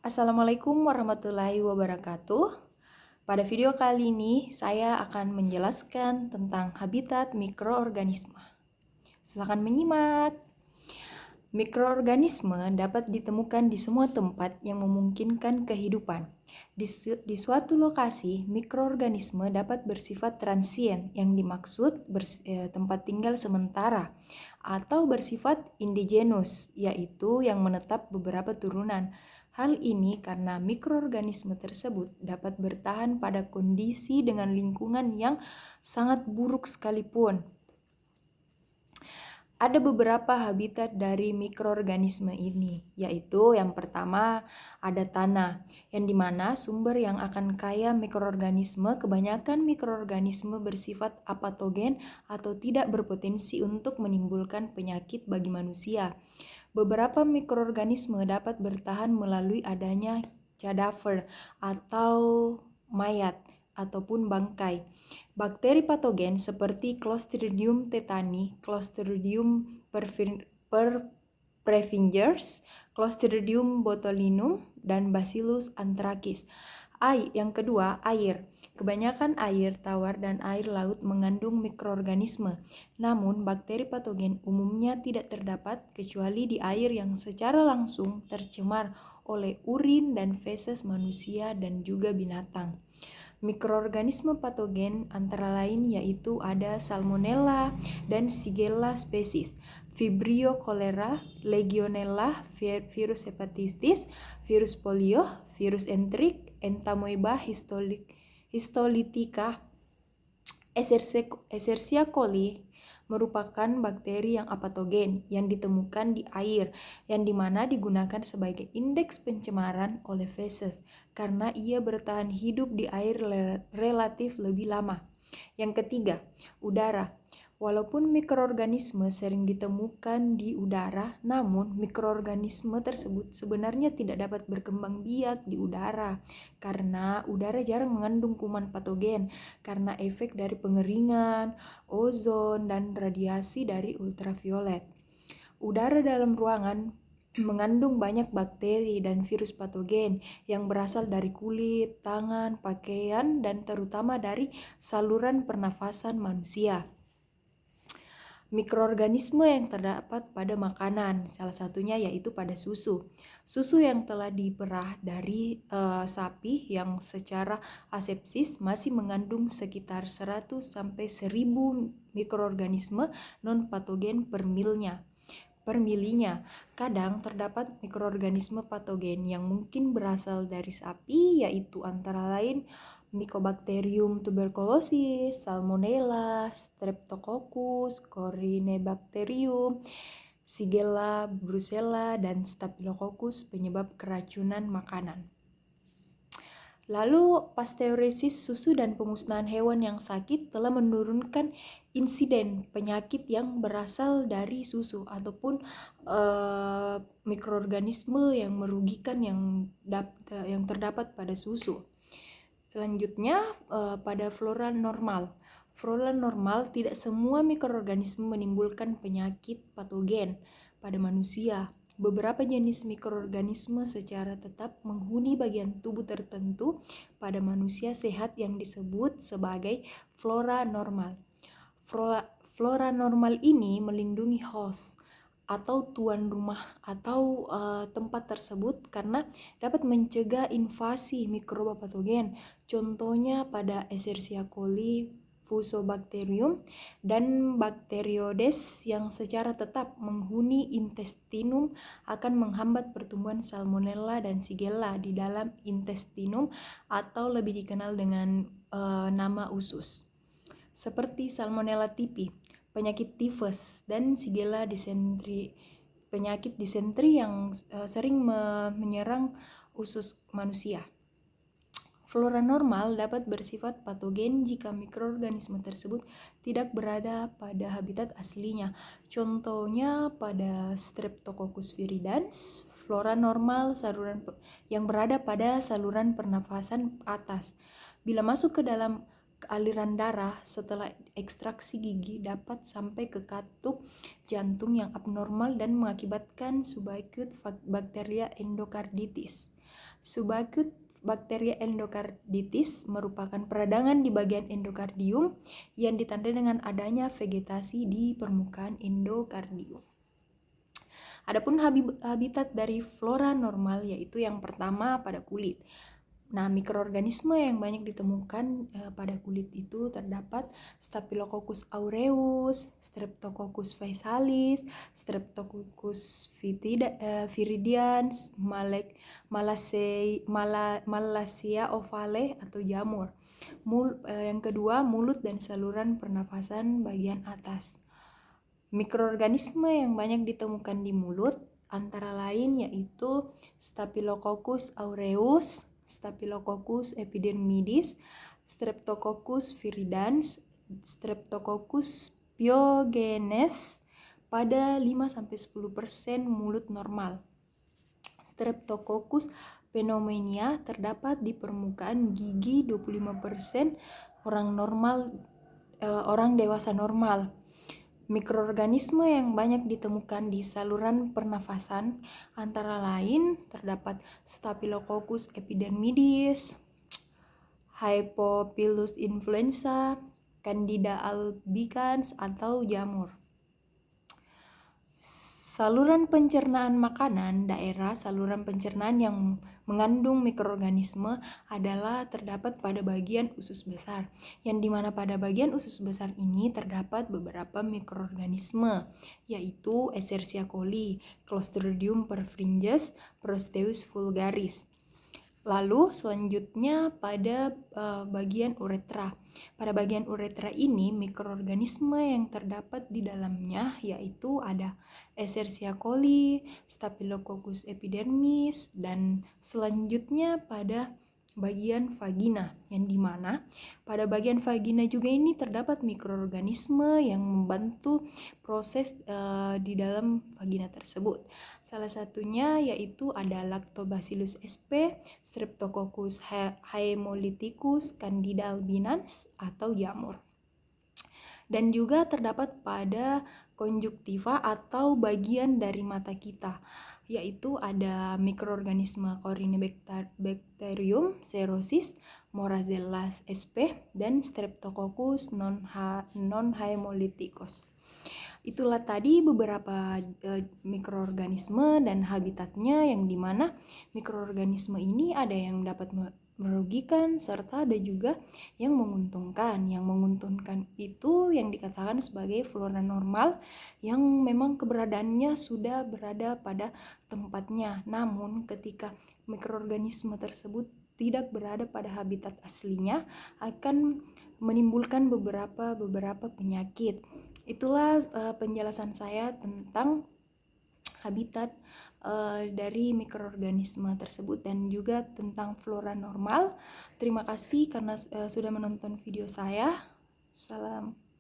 Assalamualaikum warahmatullahi wabarakatuh. Pada video kali ini, saya akan menjelaskan tentang habitat mikroorganisme. Silakan menyimak. Mikroorganisme dapat ditemukan di semua tempat yang memungkinkan kehidupan. Di suatu lokasi, mikroorganisme dapat bersifat transien, yang dimaksud tempat tinggal sementara, atau bersifat indigenous, yaitu yang menetap beberapa turunan. Hal ini karena mikroorganisme tersebut dapat bertahan pada kondisi dengan lingkungan yang sangat buruk sekalipun. Ada beberapa habitat dari mikroorganisme ini, yaitu yang pertama ada tanah, yang dimana sumber yang akan kaya mikroorganisme, kebanyakan mikroorganisme bersifat apatogen atau tidak berpotensi untuk menimbulkan penyakit bagi manusia. Beberapa mikroorganisme dapat bertahan melalui adanya cadaver atau mayat ataupun bangkai. Bakteri patogen seperti Clostridium tetani, Clostridium perfringens, Clostridium botulinum, dan Bacillus anthracis. Yang kedua, air. Kebanyakan air tawar dan air laut mengandung mikroorganisme. Namun, bakteri patogen umumnya tidak terdapat kecuali di air yang secara langsung tercemar oleh urin dan feses manusia dan juga binatang. Mikroorganisme patogen antara lain yaitu ada Salmonella dan Shigella species, Vibrio cholera, Legionella, virus hepatitis, virus polio, virus entrik, Entamoeba histolytica, Escherichia coli merupakan bakteri yang apatogen yang ditemukan di air, yang dimana digunakan sebagai indeks pencemaran oleh feses karena ia bertahan hidup di air relatif lebih lama. Yang ketiga, udara. Walaupun mikroorganisme sering ditemukan di udara, namun mikroorganisme tersebut sebenarnya tidak dapat berkembang biak di udara karena udara jarang mengandung kuman patogen karena efek dari pengeringan, ozon, dan radiasi dari ultraviolet. Udara dalam ruangan mengandung banyak bakteri dan virus patogen yang berasal dari kulit, tangan, pakaian, dan terutama dari saluran pernafasan manusia. Mikroorganisme yang terdapat pada makanan, salah satunya yaitu pada susu. Susu yang telah diperah dari sapi yang secara asepsis masih mengandung sekitar 100 sampai 1000 mikroorganisme non-patogen per milinya. Kadang terdapat mikroorganisme patogen yang mungkin berasal dari sapi, yaitu antara lain Mycobacterium tuberculosis, Salmonella, Streptococcus, Corynebacterium, Shigella, Brucella, dan Staphylococcus penyebab keracunan makanan. Lalu, pasteurisis susu dan pemusnahan hewan yang sakit telah menurunkan insiden penyakit yang berasal dari susu ataupun mikroorganisme yang merugikan yang terdapat pada susu. Selanjutnya, pada flora normal. Flora normal tidak semua mikroorganisme menimbulkan penyakit patogen pada manusia. Beberapa jenis mikroorganisme secara tetap menghuni bagian tubuh tertentu pada manusia sehat yang disebut sebagai flora normal. Flora normal ini melindungi host atau tuan rumah atau tempat tersebut karena dapat mencegah invasi mikroba patogen. Contohnya pada Escherichia coli, Fusobacterium, dan Bacteroides yang secara tetap menghuni intestinum akan menghambat pertumbuhan Salmonella dan Shigella di dalam intestinum atau lebih dikenal dengan nama usus. Seperti Salmonella typhi, penyakit tifus, dan Shigella dysentery, penyakit disentri yang sering menyerang usus manusia. Flora normal dapat bersifat patogen jika mikroorganisme tersebut tidak berada pada habitat aslinya. Contohnya pada Streptococcus viridans, flora normal saluran yang berada pada saluran pernafasan atas. Bila masuk ke dalam aliran darah setelah ekstraksi gigi dapat sampai ke katup jantung yang abnormal dan mengakibatkan subacute bacteria endocarditis. Subakut Bacteria endocarditis merupakan peradangan di bagian endokardium yang ditandai dengan adanya vegetasi di permukaan endokardium. Adapun habitat dari flora normal yaitu yang pertama pada kulit. Nah, mikroorganisme yang banyak ditemukan pada kulit itu terdapat Staphylococcus aureus, Streptococcus faecalis, Streptococcus viridans, Malassezia ovale atau jamur. Yang kedua, mulut dan saluran pernafasan bagian atas. Mikroorganisme yang banyak ditemukan di mulut antara lain yaitu Staphylococcus aureus, Staphylococcus epidermidis, Streptococcus viridans, Streptococcus pyogenes pada 5-10% mulut normal. Streptococcus pneumoniae terdapat di permukaan gigi 25% orang dewasa normal. Mikroorganisme yang banyak ditemukan di saluran pernafasan antara lain terdapat Staphylococcus epidermidis, Haemophilus influenza, Candida albicans atau jamur. Saluran pencernaan makanan, daerah saluran pencernaan yang mengandung mikroorganisme adalah terdapat pada bagian usus besar, yang dimana pada bagian usus besar ini terdapat beberapa mikroorganisme, yaitu Escherichia coli, Clostridium perfringens, Proteus vulgaris. Lalu selanjutnya pada bagian uretra. Pada bagian uretra ini mikroorganisme yang terdapat di dalamnya yaitu ada Escherichia coli, Staphylococcus epidermis, dan selanjutnya pada bagian vagina, yang dimana pada bagian vagina juga ini terdapat mikroorganisme yang membantu proses di dalam vagina tersebut. Salah satunya yaitu ada Lactobacillus sp, Streptococcus haemolyticus, Candida albicans atau jamur. Dan juga terdapat pada konjuktiva atau bagian dari mata kita, yaitu ada mikroorganisme Corynebacterium cerosis, Moraxella sp, dan Streptococcus non-haemolyticus. Itulah tadi beberapa mikroorganisme dan habitatnya, yang dimana mikroorganisme ini ada yang dapat merugikan serta ada juga yang menguntungkan. Yang menguntungkan itu yang dikatakan sebagai flora normal yang memang keberadaannya sudah berada pada tempatnya. Namun ketika mikroorganisme tersebut tidak berada pada habitat aslinya akan menimbulkan beberapa penyakit. Itulah penjelasan saya tentang habitat dari mikroorganisme tersebut dan juga tentang flora normal. Terima kasih karena sudah menonton video saya. Salam.